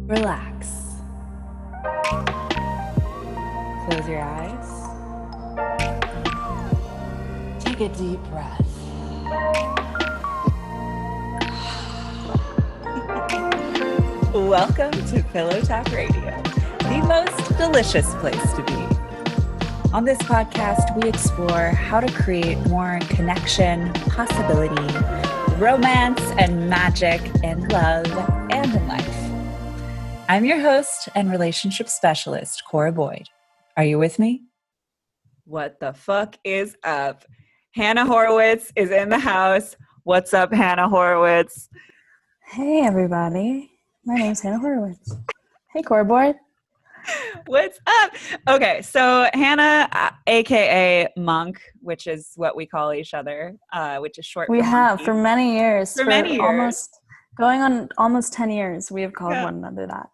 Relax. Close your eyes. Take a deep breath. Welcome to Pillow Talk Radio, the most delicious place to be. On this podcast, we explore how to create more connection, possibility, romance, and magic in love and in life. I'm your host and relationship specialist, Cora Boyd. Are you with me? What the fuck is up? Hannah Horowitz is in the house. What's up, Hannah Horowitz? Hey, everybody. My name's Hannah Horowitz. Hey, Cora Boyd. What's up? Okay, so Hannah, aka Monk, which is what we call each other, which is short We for have monkey. for many years. For many years. Going on almost 10 years, we have called one another that.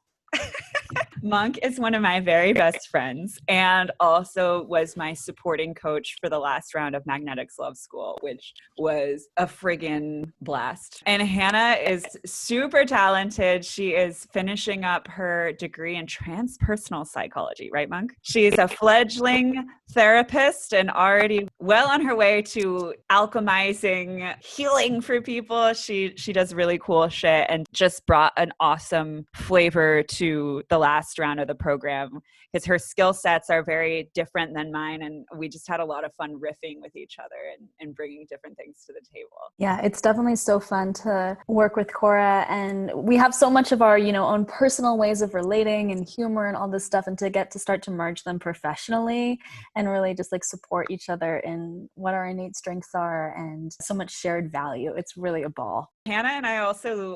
Monk is one of my very best friends and also was my supporting coach for the last round of Magnetics Love School, which was a friggin' blast. And Hannah is super talented. She is finishing up her degree in transpersonal psychology, right, Monk? She's a fledgling therapist and already well on her way to alchemizing healing for people. She does really cool shit and just brought an awesome flavor to the last round of the program because her skill sets are very different than mine, and we just had a lot of fun riffing with each other and bringing different things to the table. Yeah, it's definitely so fun to work with Cora, and we have so much of our own personal ways of relating and humor and all this stuff, and to get to start to merge them professionally and really just like support each other in what our innate strengths are and so much shared value. It's really a ball. Hannah and I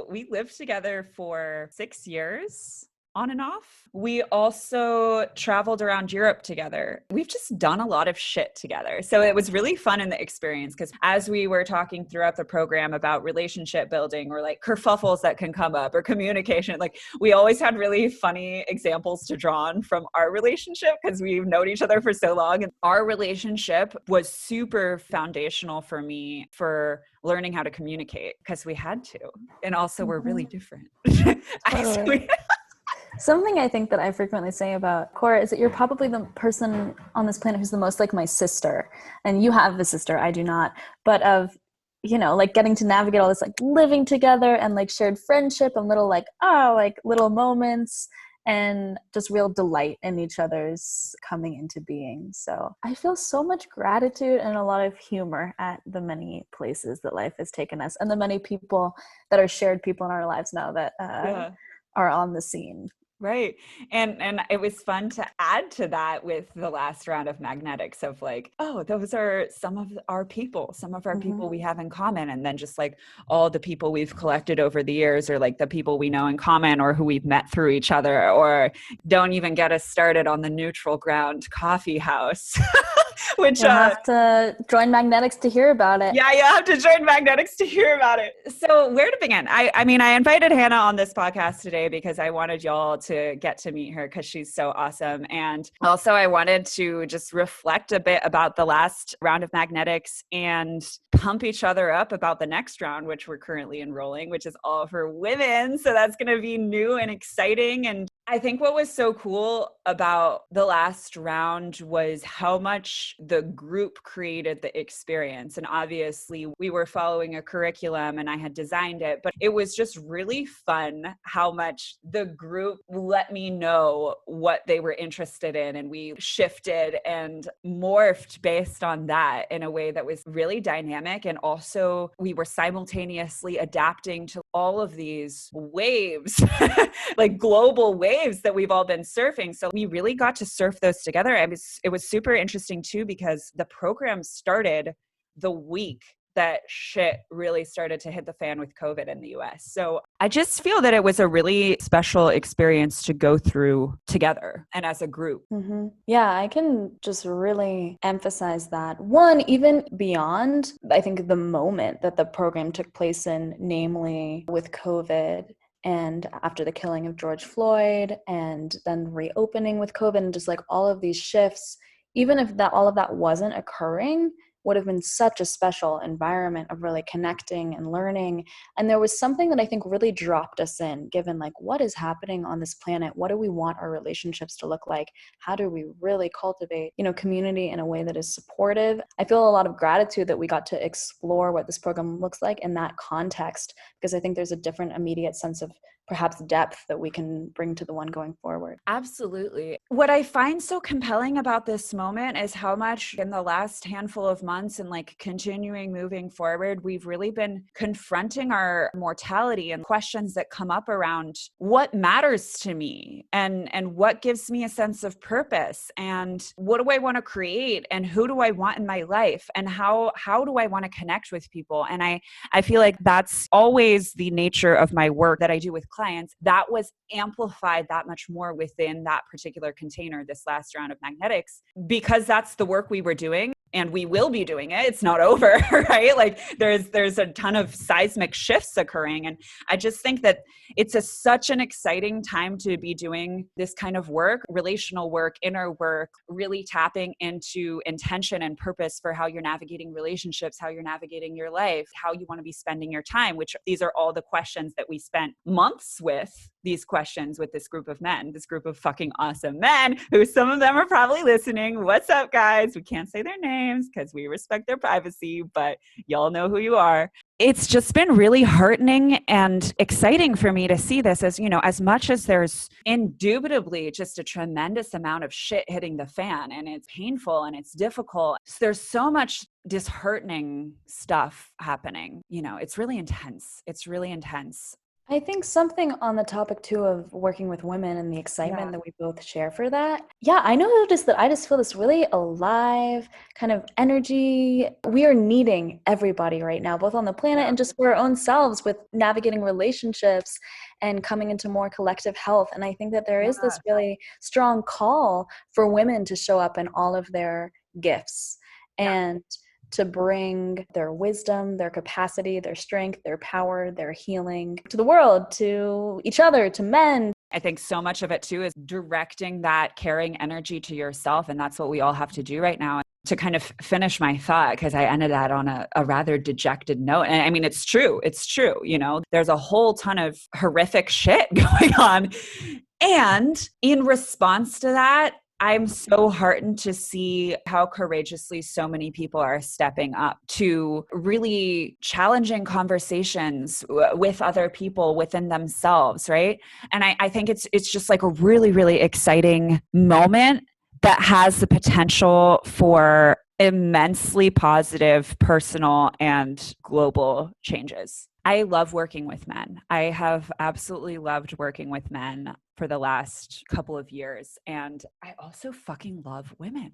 we lived together for 6 years. On and off. We also traveled around Europe together. We've just done a lot of shit together. So it was really fun in the experience because as we were talking throughout the program about relationship building or like kerfuffles that can come up or communication, like we always had really funny examples to draw on from our relationship because we've known each other for so long. And our relationship was super foundational for me for learning how to communicate because we had to. And also we're really different. Totally. Something I think that I frequently say about Cora is that you're probably the person on this planet who's the most like my sister. And you have a sister, I do not. But of, like getting to navigate all this like living together and like shared friendship and little little moments and just real delight in each other's coming into being. So I feel so much gratitude and a lot of humor at the many places that life has taken us and the many people that are shared people in our lives now that are on the scene. Right. And it was fun to add to that with the last round of Magnetics of like, oh, those are some of our people we have in common. And then just like all the people we've collected over the years or like the people we know in common or who we've met through each other or don't even get us started on the neutral ground coffee house. Which you'll have to join Magnetics to hear about it. Yeah, you have to join Magnetics to hear about it. So where to begin? I mean, I invited Hannah on this podcast today because I wanted y'all to get to meet her because she's so awesome. And also I wanted to just reflect a bit about the last round of Magnetics and pump each other up about the next round, which we're currently enrolling, which is all for women. So that's going to be new and exciting. And I think what was so cool about the last round was how much the group created the experience. And obviously we were following a curriculum and I had designed it, but it was just really fun how much the group let me know what they were interested in. And we shifted and morphed based on that in a way that was really dynamic. And also we were simultaneously adapting to all of these waves, like global waves that we've all been surfing. So we really got to surf those together. It was super interesting too, because the program started the week that shit really started to hit the fan with COVID in the US. So I just feel that it was a really special experience to go through together and as a group. Mm-hmm. Yeah, I can just really emphasize that. One, even beyond, I think, the moment that the program took place in, namely with COVID and after the killing of George Floyd and then reopening with COVID and just like all of these shifts, even if all of that wasn't occurring, would have been such a special environment of really connecting and learning. And there was something that I think really dropped us in, given like what is happening on this planet? What do we want our relationships to look like? How do we really cultivate, community in a way that is supportive? I feel a lot of gratitude that we got to explore what this program looks like in that context, because I think there's a different immediate sense of perhaps depth that we can bring to the one going forward. Absolutely. What I find so compelling about this moment is how much in the last handful of months and like continuing moving forward, we've really been confronting our mortality and questions that come up around what matters to me and what gives me a sense of purpose and what do I want to create and who do I want in my life and how do I want to connect with people. And I feel like that's always the nature of my work that I do with clients. That was amplified that much more within that particular container this last round of magnetics, because that's the work we were doing and we will be doing it. It's not over, right? Like there's a ton of seismic shifts occurring. And I just think that it's such an exciting time to be doing this kind of work, relational work, inner work, really tapping into intention and purpose for how you're navigating relationships, how you're navigating your life, how you want to be spending your time, which these are all the questions that we spent months with, these questions with this group of men, this group of fucking awesome men who some of them are probably listening. What's up, guys? We can't say their names because we respect their privacy, but y'all know who you are. It's just been really heartening and exciting for me to see this as, as much as there's indubitably just a tremendous amount of shit hitting the fan and it's painful and it's difficult. There's so much disheartening stuff happening. It's really intense. It's really intense. I think something on the topic too of working with women and the excitement that we both share for that. Yeah, I noticed that I just feel this really alive kind of energy. We are needing everybody right now, both on the planet and just for our own selves with navigating relationships and coming into more collective health. And I think that there is this really strong call for women to show up in all of their gifts and to bring their wisdom, their capacity, their strength, their power, their healing to the world, to each other, to men. I think so much of it too is directing that caring energy to yourself. And that's what we all have to do right now. To kind of finish my thought, because I ended that on a rather dejected note. And I mean, it's true. It's true. There's a whole ton of horrific shit going on. And in response to that, I'm so heartened to see how courageously so many people are stepping up to really challenging conversations with other people within themselves, right? And I think it's just like a really, really exciting moment that has the potential for immensely positive personal and global changes. I love working with men. I have absolutely loved working with men for the last couple of years. And I also fucking love women.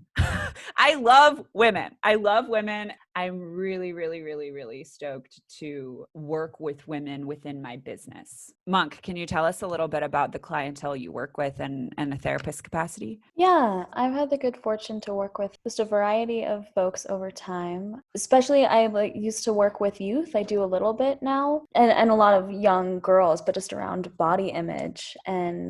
I love women. I love women. I'm really, really, really, really stoked to work with women within my business. Monk, can you tell us a little bit about the clientele you work with and the therapist capacity? Yeah, I've had the good fortune to work with just a variety of folks over time. Especially I used to work with youth. I do a little bit now and a lot of young girls, but just around body image and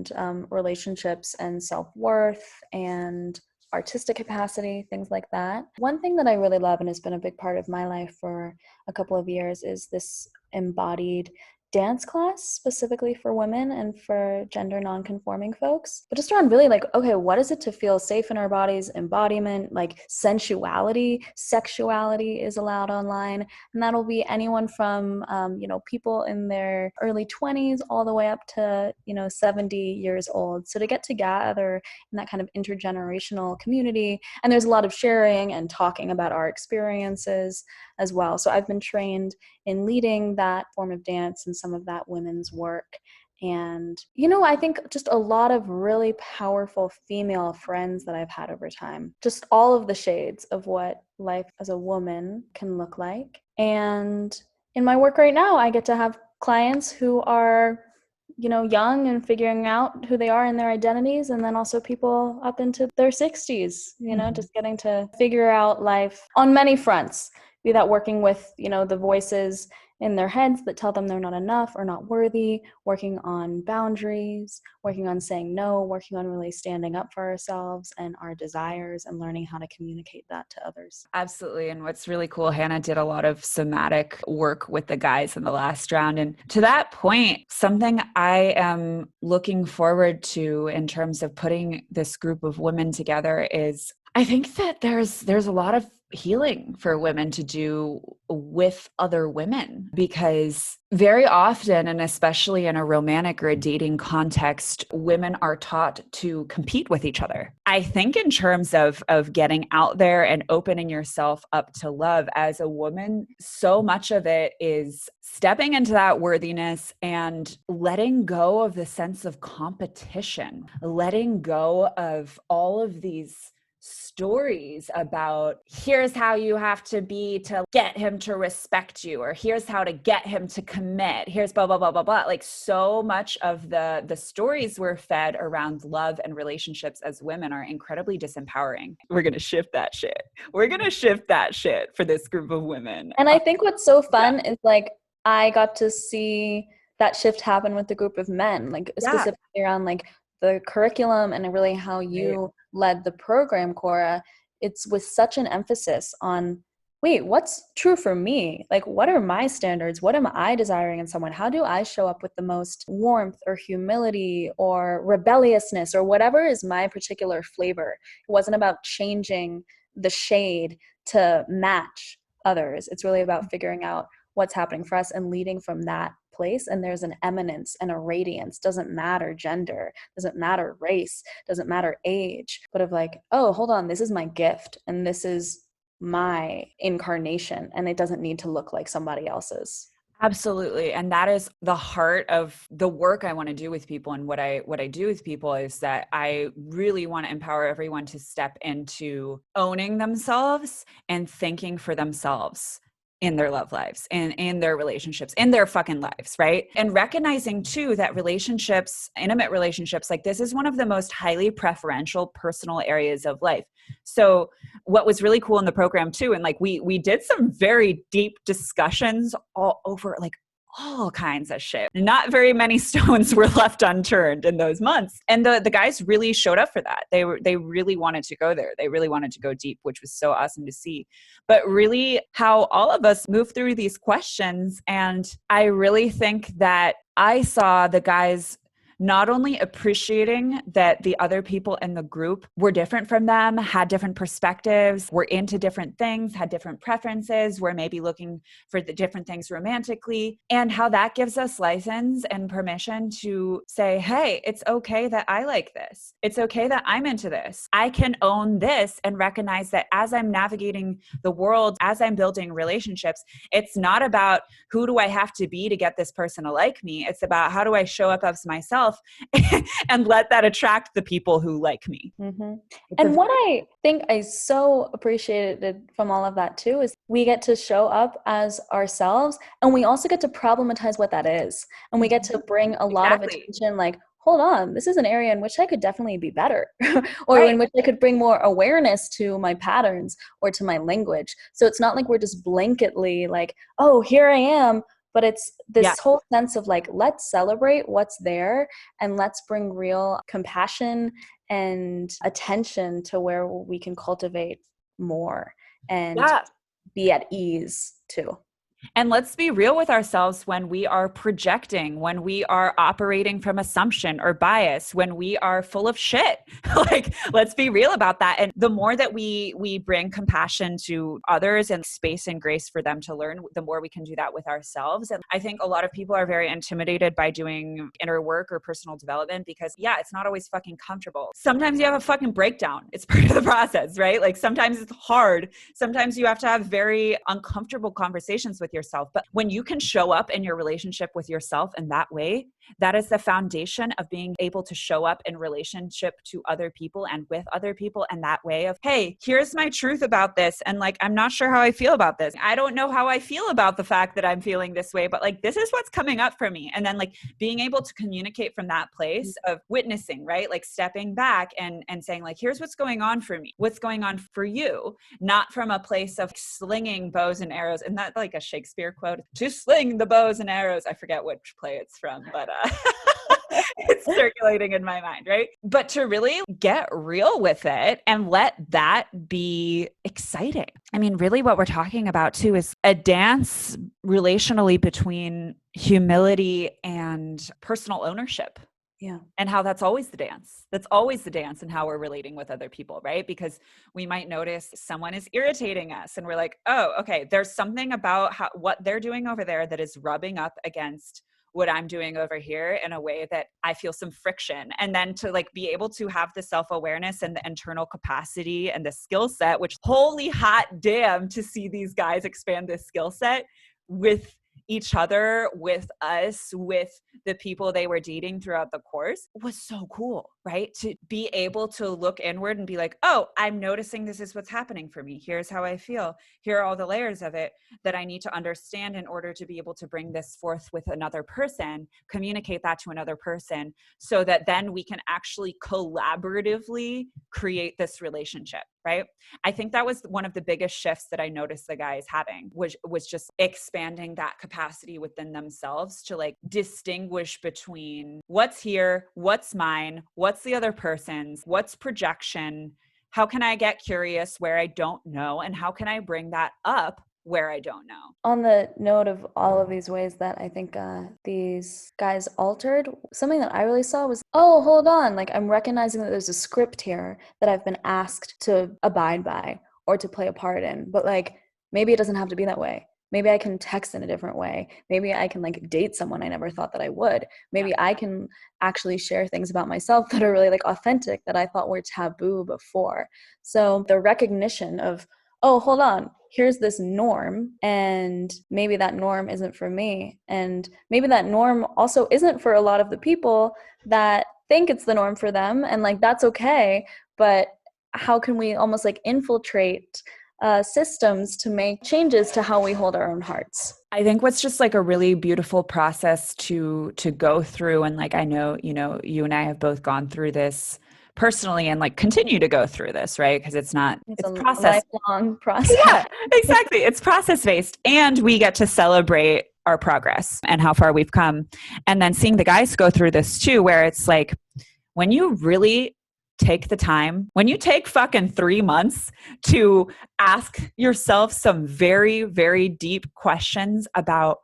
relationships and self-worth and artistic capacity, things like that. One thing that I really love and has been a big part of my life for a couple of years is this embodied dance class specifically for women and for gender non-conforming folks, but just around really like, okay, what is it to feel safe in our bodies? Embodiment, like sensuality, sexuality is allowed online, and that'll be anyone from people in their early 20s all the way up to 70 years old. So to get together in that kind of intergenerational community, and there's a lot of sharing and talking about our experiences as well. So I've been trained in leading that form of dance and some of that women's work. And, I think just a lot of really powerful female friends that I've had over time, just all of the shades of what life as a woman can look like. And in my work right now, I get to have clients who are young and figuring out who they are and their identities, and then also people up into their 60s, just getting to figure out life on many fronts, be that working with, the voices in their heads that tell them they're not enough or not worthy, working on boundaries, working on saying no, working on really standing up for ourselves and our desires and learning how to communicate that to others. Absolutely. And what's really cool, Hannah did a lot of somatic work with the guys in the last round. And to that point, something I am looking forward to in terms of putting this group of women together is I think that there's a lot of healing for women to do with other women, because very often, and especially in a romantic or a dating context, women are taught to compete with each other. I think in terms of getting out there and opening yourself up to love as a woman, so much of it is stepping into that worthiness and letting go of the sense of competition, letting go of all of these stories about here's how you have to be to get him to respect you, or here's how to get him to commit, here's blah blah blah blah blah. Like, so much of the stories we're fed around love and relationships as women are incredibly disempowering. We're gonna shift that shit. We're gonna shift that shit for this group of women. And I think what's so fun is like I got to see that shift happen with the group of men, like specifically around like the curriculum and really how you led the program, Cora. It's with such an emphasis on, wait, what's true for me? Like, what are my standards? What am I desiring in someone? How do I show up with the most warmth or humility or rebelliousness or whatever is my particular flavor? It wasn't about changing the shade to match others. It's really about figuring out what's happening for us and leading from that place. And there's an eminence and a radiance. Doesn't matter gender, doesn't matter race, doesn't matter age, but of like, oh, hold on, this is my gift and this is my incarnation, and it doesn't need to look like somebody else's. Absolutely. And that is the heart of the work I want to do with people. And what I do with people is that I really want to empower everyone to step into owning themselves and thinking for themselves in their love lives and in their relationships, in their fucking lives, right? And recognizing too that relationships, intimate relationships, like this is one of the most highly preferential personal areas of life. So what was really cool in the program too, and like we did some very deep discussions all over like all kinds of shit. Not very many stones were left unturned in those months. And the guys really showed up for that. They really wanted to go there. They really wanted to go deep, which was so awesome to see. But really how all of us move through these questions. And I really think that I saw the guys not only appreciating that the other people in the group were different from them, had different perspectives, were into different things, had different preferences, were maybe looking for the different things romantically, and how that gives us license and permission to say, hey, it's okay that I like this. It's okay that I'm into this. I can own this and recognize that as I'm navigating the world, as I'm building relationships, it's not about who do I have to be to get this person to like me. It's about how do I show up as myself and let that attract the people who like me. Mm-hmm. And what I think I so appreciated from all of that too is we get to show up as ourselves, and we also get to problematize what that is. And we get to bring a lot of attention, like, hold on, this is an area in which I could definitely be better, or in which I could bring more awareness to my patterns or to my language. So it's not like we're just blanketly like, oh, here I am. But it's this whole sense of like, let's celebrate what's there and let's bring real compassion and attention to where we can cultivate more and be at ease too. And let's be real with ourselves when we are projecting, when we are operating from assumption or bias, when we are full of shit. Like, let's be real about that. And the more that we bring compassion to others and space and grace for them to learn, the more we can do that with ourselves. And I think a lot of people are very intimidated by doing inner work or personal development because, it's not always fucking comfortable. Sometimes you have a fucking breakdown. It's part of the process, right? Like sometimes it's hard. Sometimes you have to have very uncomfortable conversations with yourself. But when you can show up in your relationship with yourself in that way, that is the foundation of being able to show up in relationship to other people and with other people in that way of, hey, here's my truth about this. And like, I'm not sure how I feel about this. I don't know how I feel about the fact that I'm feeling this way, but like, this is what's coming up for me. And then like being able to communicate from that place of witnessing, right? Like stepping back and saying like, here's what's going on for me. What's going on for you? Not from a place of slinging bows and arrows. And that like a Shakespeare Shakespeare quote, to sling the bows and arrows. I forget which play it's from, but it's circulating in my mind, right? But to really get real with it and let that be exciting. I mean, really what we're talking about too is a dance relationally between humility and personal ownership. Yeah. And how that's always the dance. That's always the dance and how we're relating with other people, right? Because we might notice someone is irritating us and we're like, oh, okay, there's something about what they're doing over there that is rubbing up against what I'm doing over here in a way that I feel some friction. And then to like be able to have the self-awareness and the internal capacity and the skill set, which holy hot damn to see these guys expand this skill set with each other, with us, with the people they were dating throughout the course was so cool, right? To be able to look inward and be like, oh, I'm noticing this is what's happening for me. Here's how I feel. Here are all the layers of it that I need to understand in order to be able to bring this forth with another person, communicate that to another person so that then we can actually collaboratively create this relationship, right? I think that was one of the biggest shifts that I noticed the guys having was just expanding that capacity within themselves to like distinguish between what's here, what's mine, what's the other person's, what's projection, how can I get curious where I don't know, and how can I bring that up where I don't know. On the note of all of these ways that I think these guys altered, something that I really saw was, oh, hold on, like I'm recognizing that there's a script here that I've been asked to abide by or to play a part in, but like maybe it doesn't have to be that way. Maybe I can text in a different way. Maybe I can like date someone I never thought that I would. Maybe I can actually share things about myself that are really like authentic that I thought were taboo before. So the recognition of, oh, hold on, here's this norm, and maybe that norm isn't for me. And maybe that norm also isn't for a lot of the people that think it's the norm for them. And like, that's okay. But how can we almost like infiltrate systems to make changes to how we hold our own hearts? I think what's just like a really beautiful process to go through, and like I know, you and I have both gone through this personally and like continue to go through this, right? Because it's a process. Lifelong process. Yeah, exactly. It's process based, and we get to celebrate our progress and how far we've come. And then seeing the guys go through this too, where it's like when you really take the time, when you take fucking 3 months to ask yourself some very, very deep questions about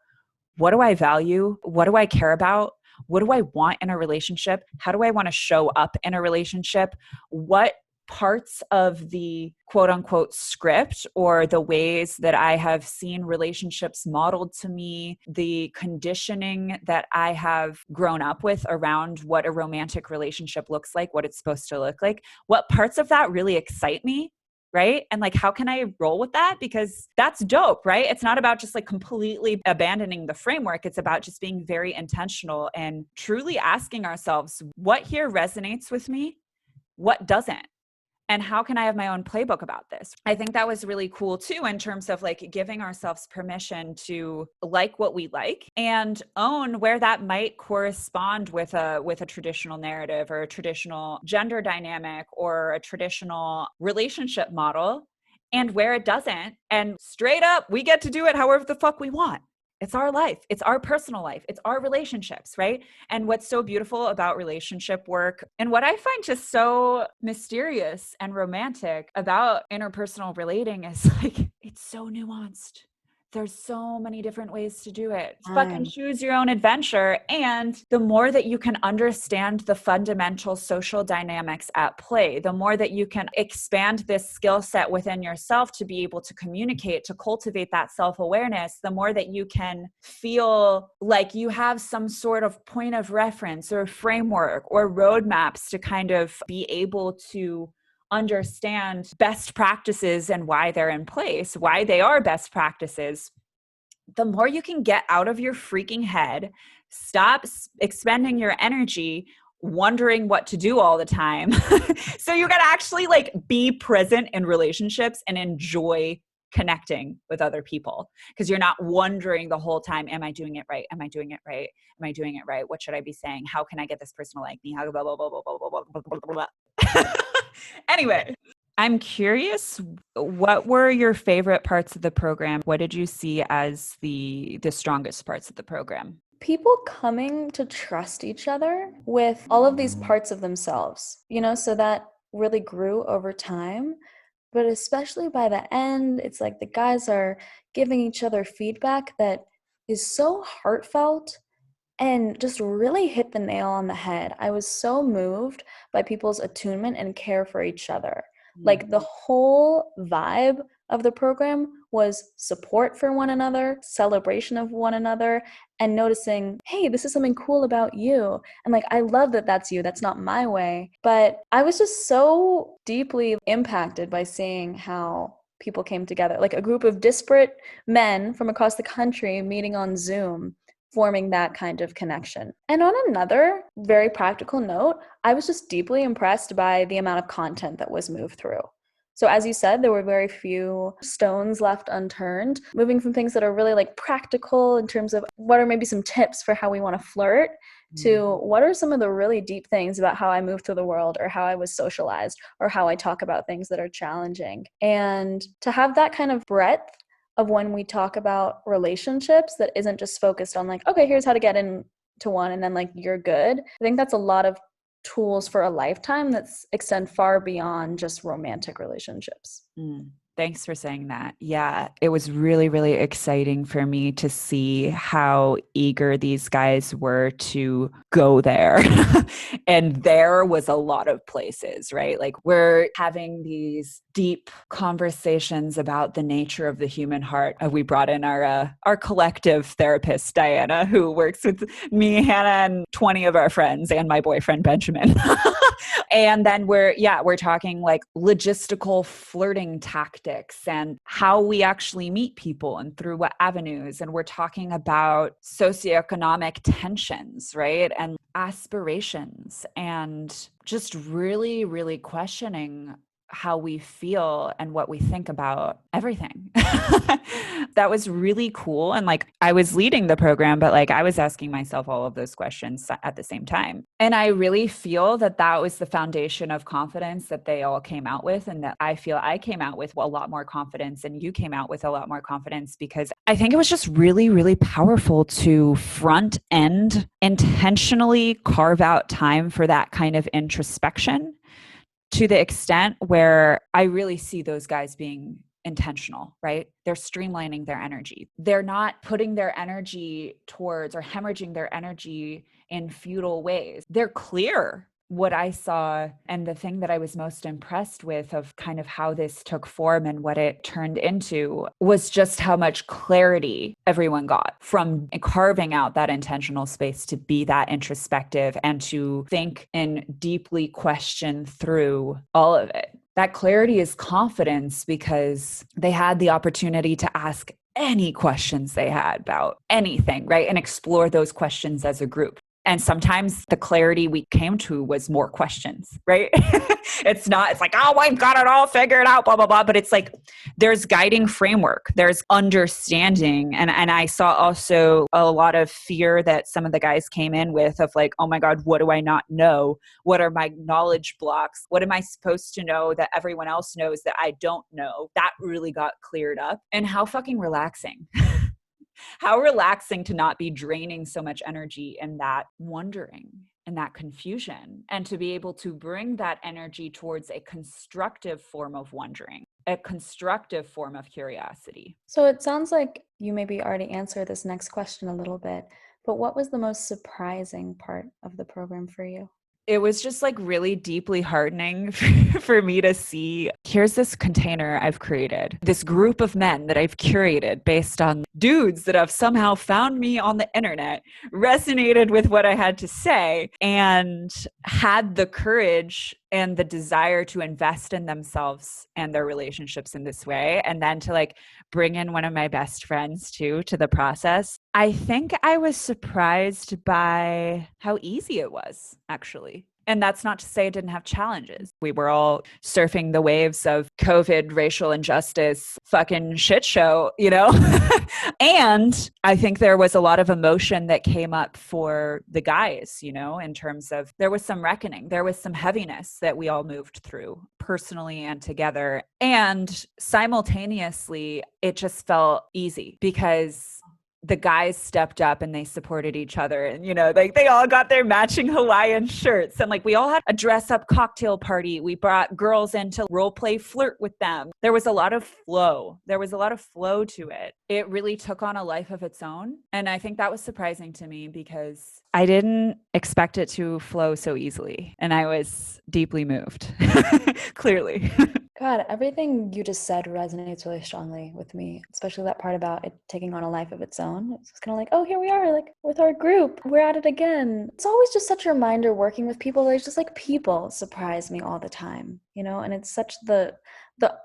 what do I value? What do I care about? What do I want in a relationship? How do I want to show up in a relationship? What parts of the quote unquote script or the ways that I have seen relationships modeled to me, the conditioning that I have grown up with around what a romantic relationship looks like, what it's supposed to look like, what parts of that really excite me? Right? And like, how can I roll with that? Because that's dope, right? It's not about just like completely abandoning the framework. It's about just being very intentional and truly asking ourselves, what here resonates with me? What doesn't? And how can I have my own playbook about this? I think that was really cool too, in terms of like giving ourselves permission to like what we like and own where that might correspond with a traditional narrative or a traditional gender dynamic or a traditional relationship model, and where it doesn't. And straight up, we get to do it however the fuck we want. It's our life. It's our personal life. It's our relationships, right? And what's so beautiful about relationship work, and what I find just so mysterious and romantic about interpersonal relating, is like, it's so nuanced. There's so many different ways to do it. Fucking choose your own adventure. And the more that you can understand the fundamental social dynamics at play, the more that you can expand this skill set within yourself to be able to communicate, to cultivate that self-awareness, the more that you can feel like you have some sort of point of reference or framework or roadmaps to kind of be able to understand best practices and why they're in place, why they are best practices, the more you can get out of your freaking head, stop expending your energy wondering what to do all the time. So you got to actually like be present in relationships and enjoy connecting with other people, because you're not wondering the whole time, am I doing it right? Am I doing it right? Am I doing it right? What should I be saying? How can I get this person to like me? How blah, blah, blah, blah, blah, blah, blah, blah, blah, blah. Anyway, I'm curious, what were your favorite parts of the program? What did you see as the strongest parts of the program? People coming to trust each other with all of these parts of themselves, so that really grew over time. But especially by the end, it's like the guys are giving each other feedback that is so heartfelt and just really hit the nail on the head. I was so moved by people's attunement and care for each other. Like the whole vibe of the program was support for one another, celebration of one another, and noticing, hey, this is something cool about you. And like, I love that that's you. That's not my way. But I was just so deeply impacted by seeing how people came together, like a group of disparate men from across the country meeting on Zoom, forming that kind of connection. And on another very practical note, I was just deeply impressed by the amount of content that was moved through. So as you said, there were very few stones left unturned, moving from things that are really like practical in terms of what are maybe some tips for how we want to flirt to what are some of the really deep things about how I move through the world or how I was socialized or how I talk about things that are challenging. And to have that kind of breadth of when we talk about relationships that isn't just focused on like, okay, here's how to get into one and then like you're good. I think that's a lot of tools for a lifetime that extend far beyond just romantic relationships. Thanks for saying that. Yeah, it was really, really exciting for me to see how eager these guys were to go there. And there was a lot of places, right? Like we're having these deep conversations about the nature of the human heart. We brought in our collective therapist, Diana, who works with me, Hannah, and 20 of our friends and my boyfriend, Benjamin. And then we're talking like logistical flirting tactics and how we actually meet people and through what avenues. And we're talking about socioeconomic tensions, right? And aspirations and just really, really questioning how we feel and what we think about everything. That was really cool. And like I was leading the program, but like I was asking myself all of those questions at the same time. And I really feel that that was the foundation of confidence that they all came out with. And that I feel I came out with a lot more confidence and you came out with a lot more confidence because I think it was just really, really powerful to front end intentionally carve out time for that kind of introspection, to the extent where I really see those guys being intentional, right? They're streamlining their energy. They're not putting their energy towards or hemorrhaging their energy in futile ways. They're clear. What I saw and the thing that I was most impressed with of kind of how this took form and what it turned into was just how much clarity everyone got from carving out that intentional space to be that introspective and to think and deeply question through all of it. That clarity is confidence because they had the opportunity to ask any questions they had about anything, right? And explore those questions as a group. And sometimes the clarity we came to was more questions, right? It's like, oh, I've got it all figured out, blah, blah, blah. But it's like, there's guiding framework, there's understanding. And I saw also a lot of fear that some of the guys came in with of like, oh my God, what do I not know? What are my knowledge blocks? What am I supposed to know that everyone else knows that I don't know? That really got cleared up. And how fucking relaxing. How relaxing to not be draining so much energy in that wondering and that confusion, and to be able to bring that energy towards a constructive form of wondering, a constructive form of curiosity. So it sounds like you maybe already answered this next question a little bit, but what was the most surprising part of the program for you? It was just like really deeply heartening for me to see, here's this container I've created, this group of men that I've curated based on dudes that have somehow found me on the internet, resonated with what I had to say, and had the courage and the desire to invest in themselves and their relationships in this way. And then to like bring in one of my best friends too to the process. I think I was surprised by how easy it was, actually. And that's not to say it didn't have challenges. We were all surfing the waves of COVID, racial injustice, fucking shit show, you know? And I think there was a lot of emotion that came up for the guys, you know, in terms of there was some reckoning, there was some heaviness that we all moved through personally and together. And simultaneously, it just felt easy because the guys stepped up and they supported each other, and you know, like they all got their matching Hawaiian shirts, and like we all had a dress up cocktail party. We brought girls in to role play flirt with them. There was a lot of flow to it. It really took on a life of its own, and I think that was surprising to me because I didn't expect it to flow so easily, and I was deeply moved. Clearly. God, everything you just said resonates really strongly with me, especially that part about it taking on a life of its own. It's just kind of like, oh, here we are, like with our group, we're at it again. It's always just such a reminder working with people. There's just like people surprise me all the time, you know, and it's such the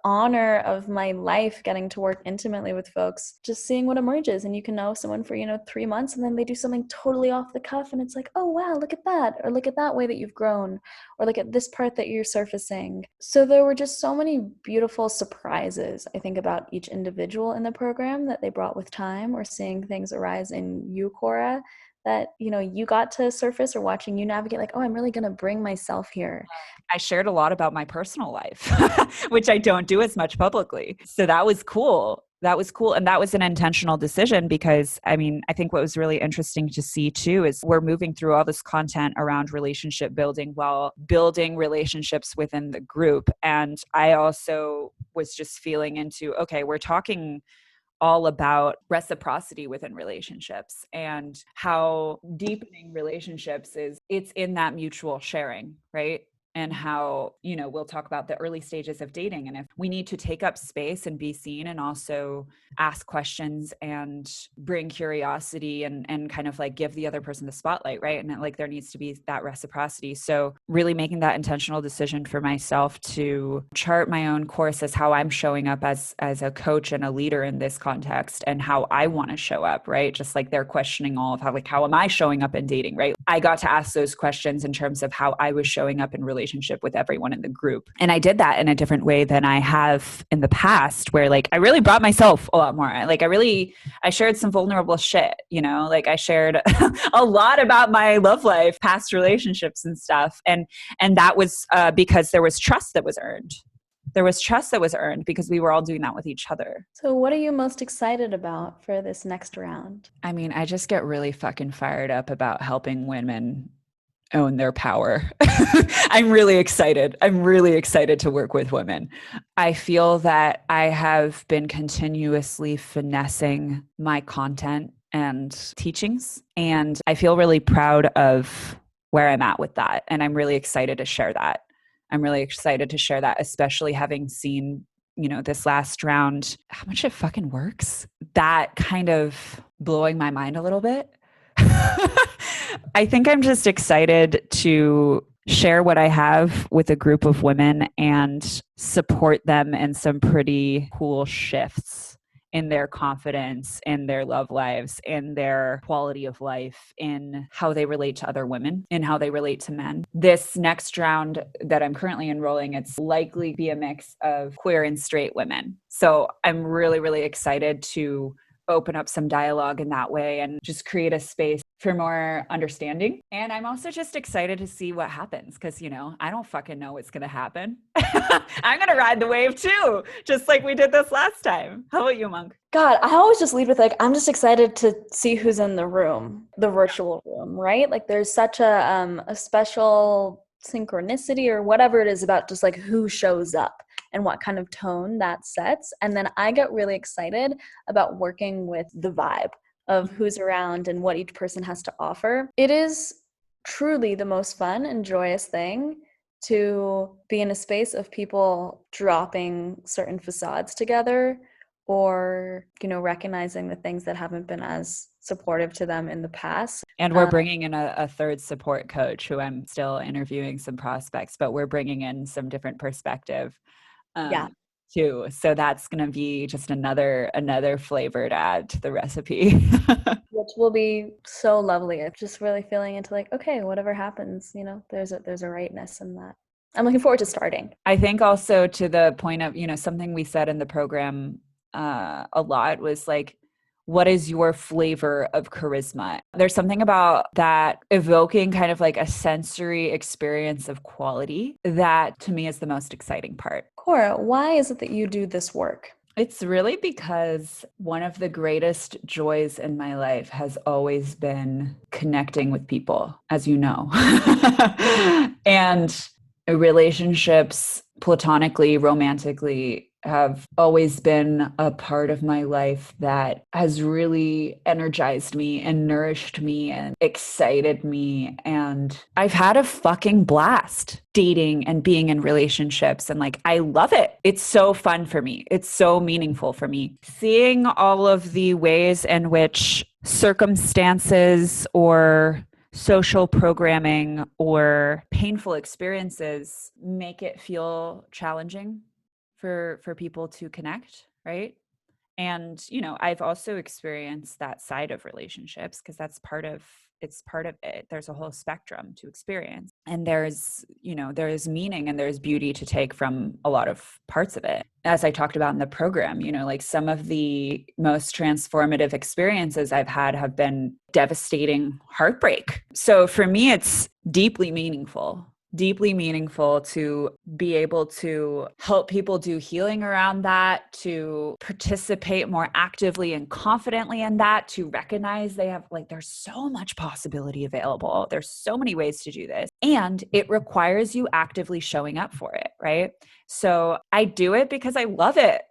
honor of my life getting to work intimately with folks, just seeing what emerges. And you can know someone for, 3 months and then they do something totally off the cuff and it's like, oh, wow, look at that. Or look at that way that you've grown, or look at this part that you're surfacing. So there were just so many beautiful surprises, I think, about each individual in the program that they brought with time, or seeing things arise in you, Cora, that, you got to surface, or watching you navigate, like, oh, I'm really going to bring myself here. I shared a lot about my personal life, which I don't do as much publicly. So that was cool. That was cool. And that was an intentional decision because, I think what was really interesting to see too is we're moving through all this content around relationship building while building relationships within the group. And I also was just feeling into, okay, we're talking all about reciprocity within relationships and how deepening relationships it's in that mutual sharing, right? And how, we'll talk about the early stages of dating. And if we need to take up space and be seen and also ask questions and bring curiosity and kind of like give the other person the spotlight, right? And like there needs to be that reciprocity. So really making that intentional decision for myself to chart my own course as how I'm showing up as a coach and a leader in this context and how I want to show up, right? Just like they're questioning all of how am I showing up in dating, right? I got to ask those questions in terms of how I was showing up in relationship with everyone in the group. And I did that in a different way than I have in the past, where like I really brought myself a lot more. I shared some vulnerable shit, like I shared a lot about my love life, past relationships and stuff. And that was because there was trust that was earned. There was trust that was earned because we were all doing that with each other. So what are you most excited about for this next round? I just get really fucking fired up about helping women own their power. I'm really excited. I'm really excited to work with women. I feel that I have been continuously finessing my content and teachings, and I feel really proud of where I'm at with that. And I'm really excited to share that. Especially having seen, this last round, how much it fucking works. That kind of blowing my mind a little bit. I think I'm just excited to share what I have with a group of women and support them in some pretty cool shifts in their confidence, in their love lives, in their quality of life, in how they relate to other women, in how they relate to men. This next round that I'm currently enrolling, it's likely be a mix of queer and straight women. So I'm really, really excited to open up some dialogue in that way and just create a space for more understanding. And I'm also just excited to see what happens because, I don't fucking know what's going to happen. I'm going to ride the wave too, just like we did this last time. How about you, Monk? God, I always just lead with like, I'm just excited to see who's in the room, the virtual room, right? Like there's such a special synchronicity or whatever it is about just like who shows up and what kind of tone that sets. And then I get really excited about working with the vibe of who's around and what each person has to offer. It is truly the most fun and joyous thing to be in a space of people dropping certain facades together, or, recognizing the things that haven't been as supportive to them in the past. And we're bringing in a third support coach who I'm still interviewing some prospects, but we're bringing in some different perspective. Too. So that's going to be just another flavor to add to the recipe. Which which will be so lovely. I'm just really feeling into like, okay, whatever happens, there's a rightness in that. I'm looking forward to starting. I think also to the point of, something we said in the program a lot was like, what is your flavor of charisma? There's something about that evoking kind of like a sensory experience of quality that to me is the most exciting part. Cora, why is it that you do this work? It's really because one of the greatest joys in my life has always been connecting with people, as you know. And relationships, platonically, romantically, have always been a part of my life that has really energized me and nourished me and excited me. And I've had a fucking blast dating and being in relationships. And like, I love it. It's so fun for me. It's so meaningful for me. Seeing all of the ways in which circumstances or social programming or painful experiences make it feel challenging for people to connect, right? And I've also experienced that side of relationships because that's part of it. There's a whole spectrum to experience, and there's meaning and there's beauty to take from a lot of parts of it. As I talked about in the program, like some of the most transformative experiences I've had have been devastating heartbreak. So for me, it's deeply meaningful to be able to help people do healing around that, to participate more actively and confidently in that, to recognize there's so much possibility available. There's so many ways to do this. And it requires you actively showing up for it, right? So I do it because I love it.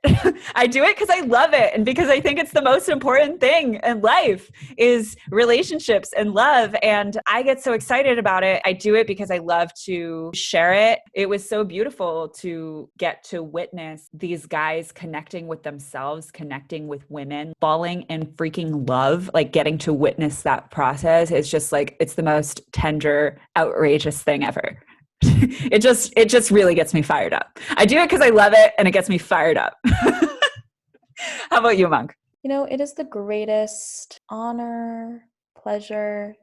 I do it because I love it. And because I think it's the most important thing in life is relationships and love. And I get so excited about it. I do it because I love to share it. It was so beautiful to get to witness these guys connecting with themselves, connecting with women, falling in freaking love, like getting to witness that process. It's just like, it's the most tender, outrageous thing ever. It just really gets me fired up. I do it because I love it and it gets me fired up. How about you, Monk? It is the greatest honor, pleasure,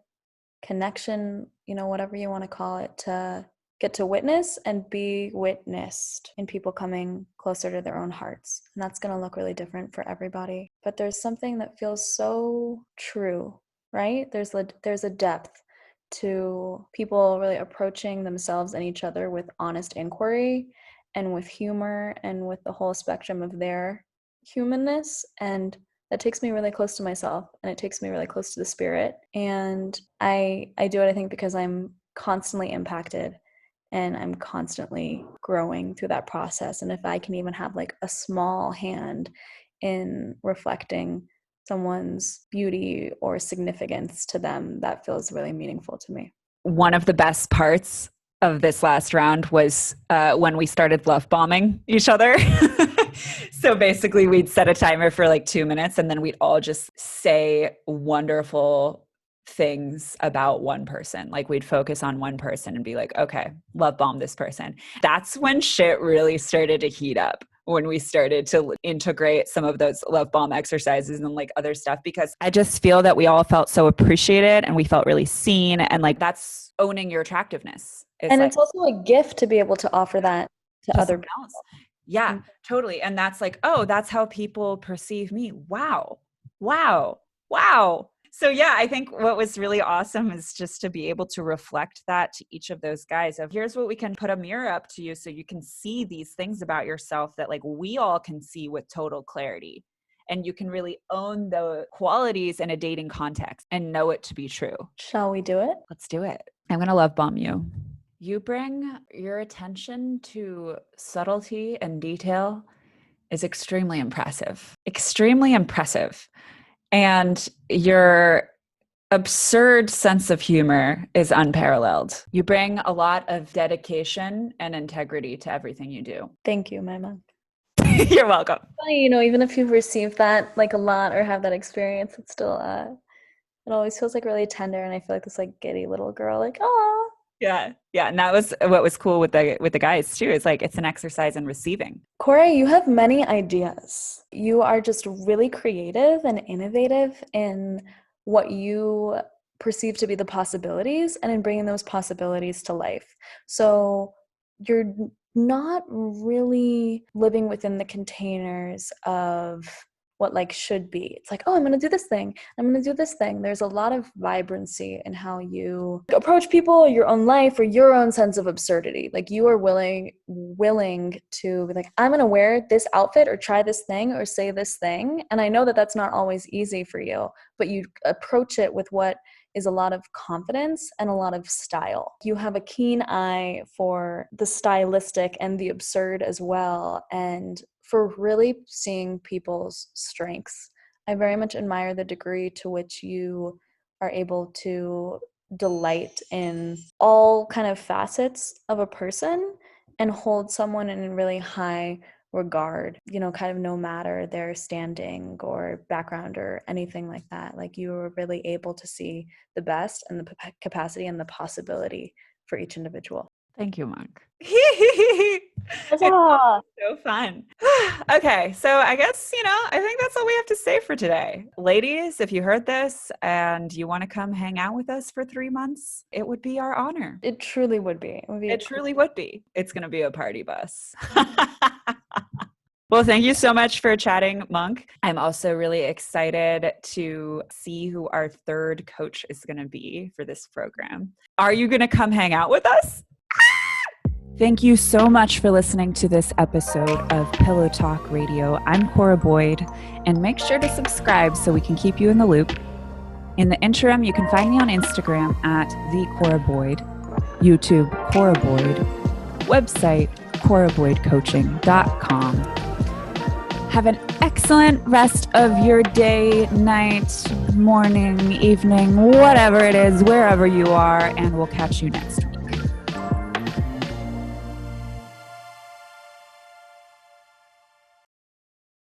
connection, whatever you want to call it, to get to witness and be witnessed in people coming closer to their own hearts. And that's going to look really different for everybody. But there's something that feels so true, right? There's a depth to people really approaching themselves and each other with honest inquiry and with humor and with the whole spectrum of their humanness. And that takes me really close to myself, and it takes me really close to the spirit. And I do it, I think, because I'm constantly impacted and I'm constantly growing through that process. And if I can even have like a small hand in reflecting someone's beauty or significance to them, that feels really meaningful to me. One of the best parts of this last round was when we started love bombing each other. So basically we'd set a timer for like 2 minutes and then we'd all just say wonderful things about one person. Like we'd focus on one person and be like, okay, love bomb this person. That's when shit really started to heat up, when we started to integrate some of those love bomb exercises and like other stuff, because I just feel that we all felt so appreciated and we felt really seen. And like, that's owning your attractiveness. It's also a gift to be able to offer that to other people. Else. Yeah, totally. And that's like, oh, that's how people perceive me. Wow. So yeah, I think what was really awesome is just to be able to reflect that to each of those guys of, here's what we can put a mirror up to you so you can see these things about yourself that like we all can see with total clarity. And you can really own the qualities in a dating context and know it to be true. Shall we do it? Let's do it. I'm going to love bomb you. You bring your attention to subtlety and detail is extremely impressive. And your absurd sense of humor is unparalleled. You bring a lot of dedication and integrity to everything you do. Thank you, my mom. You're welcome. Even if you've received that like a lot or have that experience, it's still, it always feels like really tender. And I feel like this like giddy little girl, like, oh. Yeah. And that was what was cool with the guys too, is like, it's an exercise in receiving. Corey, you have many ideas. You are just really creative and innovative in what you perceive to be the possibilities and in bringing those possibilities to life. So you're not really living within the containers of what like should be. It's like, oh, I'm going to do this thing. I'm going to do this thing. There's a lot of vibrancy in how you approach people, your own life, or your own sense of absurdity. Like you are willing to be like, I'm going to wear this outfit or try this thing or say this thing. And I know that that's not always easy for you, but you approach it with what is a lot of confidence and a lot of style. You have a keen eye for the stylistic and the absurd as well, and for really seeing people's strengths. I very much admire the degree to which you are able to delight in all kind of facets of a person and hold someone in really high regard, kind of no matter their standing or background or anything like that. Like you were really able to see the best and the capacity and the possibility for each individual. Thank you, Monk. It's so fun. Okay, so I guess, I think that's all we have to say for today. Ladies, if you heard this and you want to come hang out with us for 3 months, it would be our honor. It truly would be. It truly would be. It's going to be a party bus. Well, thank you so much for chatting, Monk. I'm also really excited to see who our third coach is going to be for this program. Are you going to come hang out with us? Thank you so much for listening to this episode of Pillow Talk Radio. I'm Cora Boyd, and make sure to subscribe so we can keep you in the loop. In the interim, you can find me on Instagram at @TheCoraBoyd, YouTube Cora Boyd, website coraboydcoaching.com. Have an excellent rest of your day, night, morning, evening, whatever it is, wherever you are, and we'll catch you next week.